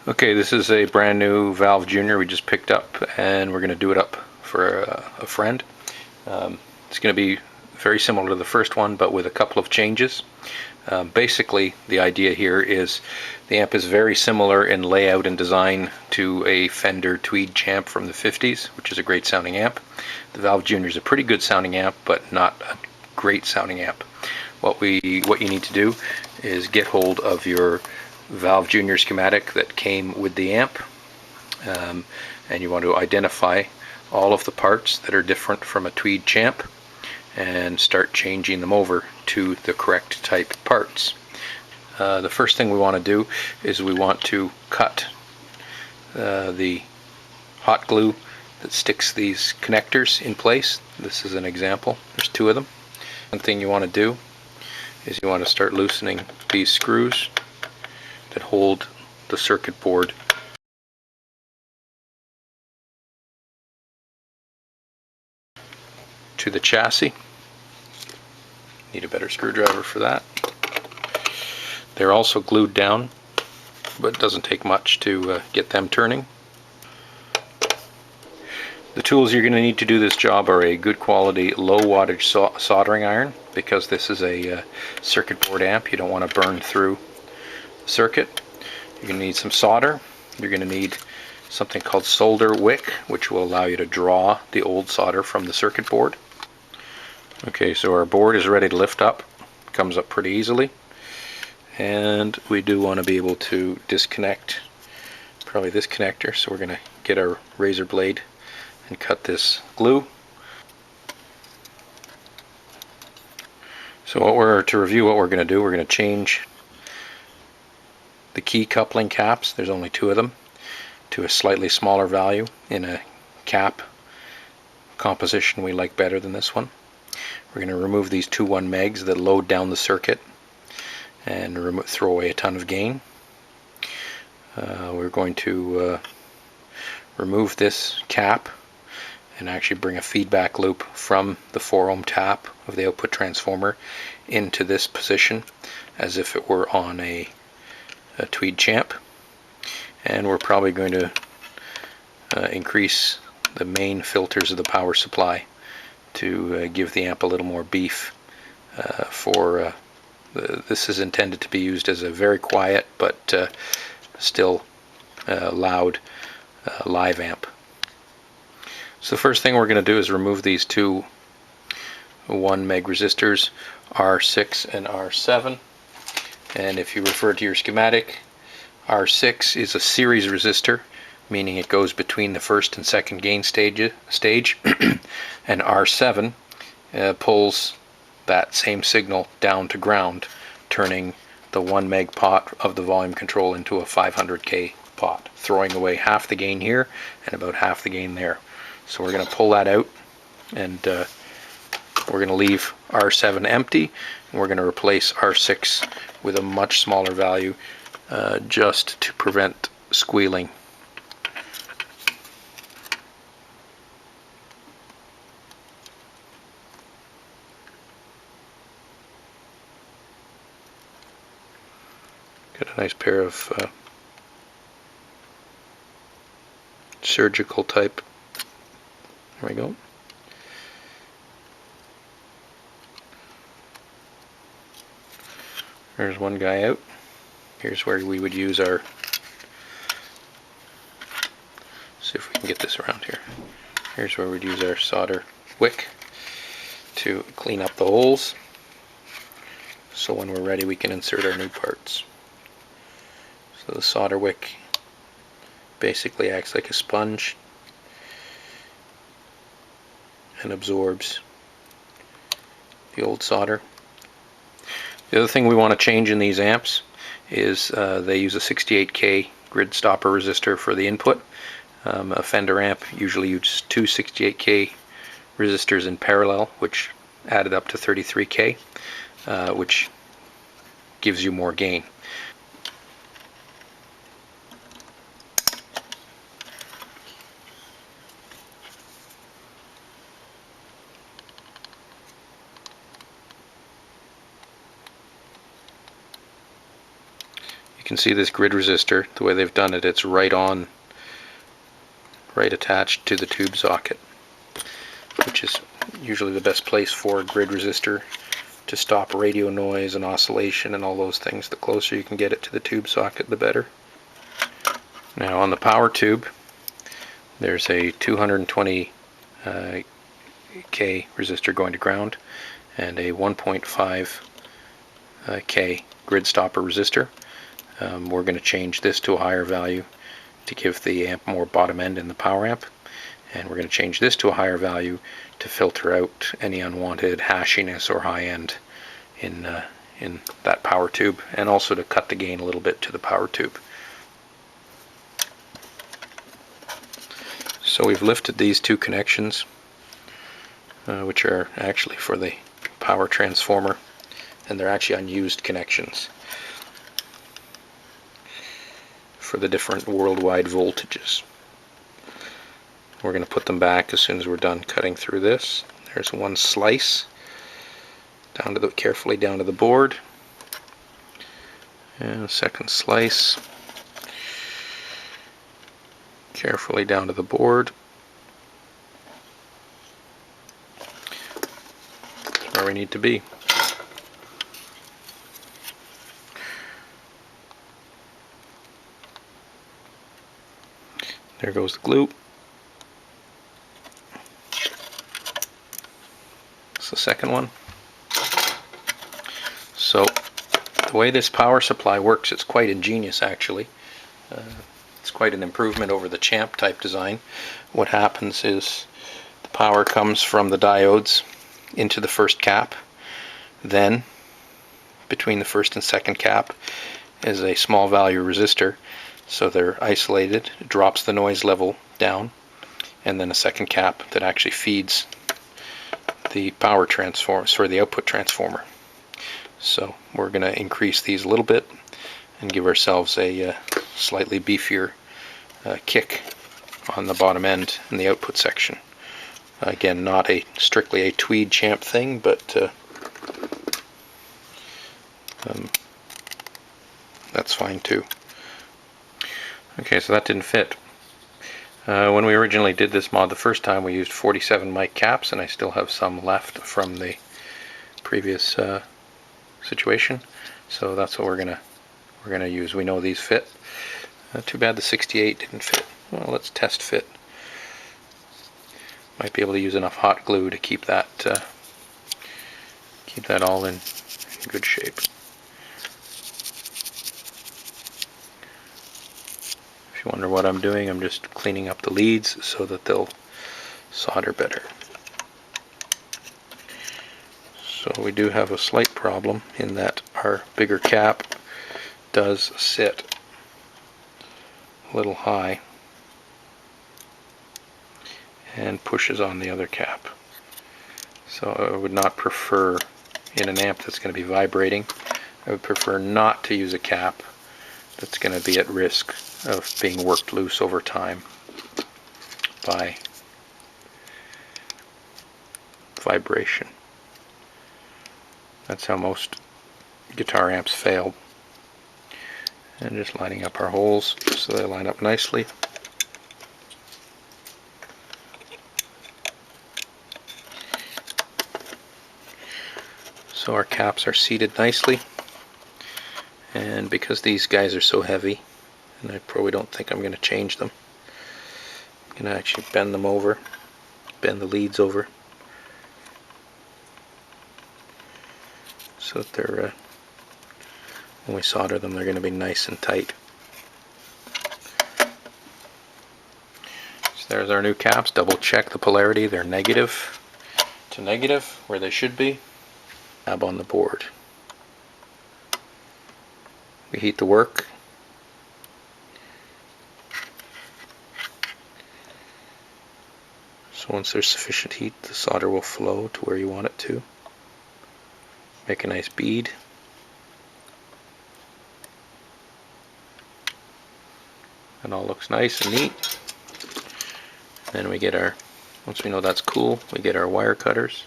Okay, this is a brand new Valve Junior we just picked up, and we're going to do it up for a friend. It's going to be very similar to the first one, but with a couple of changes. Basically, the idea here is the amp is very similar in layout and design to a Fender Tweed Champ from the 50s, which is a great sounding amp. The Valve Junior is a pretty good sounding amp, but not a great sounding amp. What you need to do is get hold of your Valve Junior schematic that came with the amp, and you want to identify all of the parts that are different from a Tweed Champ and start changing them over to the correct type parts. The first thing we want to do is we want to cut the hot glue that sticks these connectors in place. This is an example. There's two of them. One thing you want to do is you want to start loosening these screws that hold the circuit board to the chassis. Need a better screwdriver for that. They're also glued down, but it doesn't take much to get them turning. The tools you're going to need to do this job are a good quality low wattage soldering iron, because this is a circuit board amp. You don't want to burn through the circuit. You're going to need some solder. You're going to need something called solder wick, which will allow you to draw the old solder from the circuit board. Okay, so our board is ready to lift up. Comes up pretty easily. And we do want to be able to disconnect probably this connector, so we're going to get our razor blade and cut this glue. So to review what we're going to do, we're going to change the key coupling caps, there's only two of them, to a slightly smaller value in a cap composition we like better than this one. We're going to remove these two 1 megs that load down the circuit and throw away a ton of gain. We're going to remove this cap and actually bring a feedback loop from the 4 ohm tap of the output transformer into this position as if it were on a Tweed Champ. And we're probably going to increase the main filters of the power supply to give the amp a little more beef. This is intended to be used as a very quiet but still loud live amp. So the first thing we're going to do is remove these two 1 meg resistors, R6 and R7. And if you refer to your schematic, R6 is a series resistor, meaning it goes between the first and second gain stage, and R7 pulls that same signal down to ground, turning the 1 meg pot of the volume control into a 500K pot, throwing away half the gain here and about half the gain there. So we're going to pull that out, and we're going to leave R7 empty, and we're going to replace R6 with a much smaller value just to prevent squealing. Got a nice pair of surgical type. There we go. There's one guy out. Here's where we would use our, see if we can get this around here. Here's where we'd use our solder wick to clean up the holes, so when we're ready we can insert our new parts. So the solder wick basically acts like a sponge and absorbs the old solder. The other thing we want to change in these amps is they use a 68K grid stopper resistor for the input. A Fender amp usually uses two 68K resistors in parallel, which added up to 33K, which gives you more gain. You can see this grid resistor, the way they've done it, it's right attached to the tube socket, which is usually the best place for a grid resistor to stop radio noise and oscillation and all those things. The closer you can get it to the tube socket, the better. Now on the power tube, there's a 220 K resistor going to ground and a 1.5 K grid stopper resistor. We're going to change this to a higher value to give the amp more bottom end in the power amp, and we're going to change this to a higher value to filter out any unwanted hashiness or high end in that power tube, and also to cut the gain a little bit to the power tube. So we've lifted these two connections, which are actually for the power transformer, and they're actually unused connections for the different worldwide voltages. We're going to put them back as soon as we're done cutting through this. There's one slice down to the carefully down to the board, and a second slice carefully down to the board. That's where we need to be. There goes the glue. That's the second one. So the way this power supply works, it's quite ingenious actually. It's quite an improvement over the Champ type design. What happens is the power comes from the diodes into the first cap. Then between the first and second cap is a small value resistor, so they're isolated. It drops the noise level down, and then a second cap that actually feeds the power transformer, sorry, the output transformer. So we're going to increase these a little bit and give ourselves a slightly beefier kick on the bottom end in the output section. Again, not strictly a Tweed Champ thing, but that's fine too. Okay, so that didn't fit. When we originally did this mod the first time, we used 47 mic caps, and I still have some left from the previous situation. So that's what we're gonna use. We know these fit. Too bad the 68 didn't fit. Well, let's test fit. Might be able to use enough hot glue to keep that all in good shape. If you wonder what I'm doing, I'm just cleaning up the leads so that they'll solder better. So we do have a slight problem in that our bigger cap does sit a little high and pushes on the other cap. So I would not prefer, in an amp that's going to be vibrating, I would prefer not to use a cap that's going to be at risk of being worked loose over time by vibration. That's how most guitar amps fail. And just lining up our holes so they line up nicely. So our caps are seated nicely, and because these guys are so heavy, and I probably don't think I'm going to change them, I'm going to actually bend them over, bend the leads over, so that they're when we solder them, they're going to be nice and tight. So there's our new caps. Double check the polarity. They're negative to negative, where they should be. Tab on the board. We heat the work. So once there's sufficient heat, the solder will flow to where you want it to. Make a nice bead. It all looks nice and neat. Then we get our, once we know that's cool, we get our wire cutters.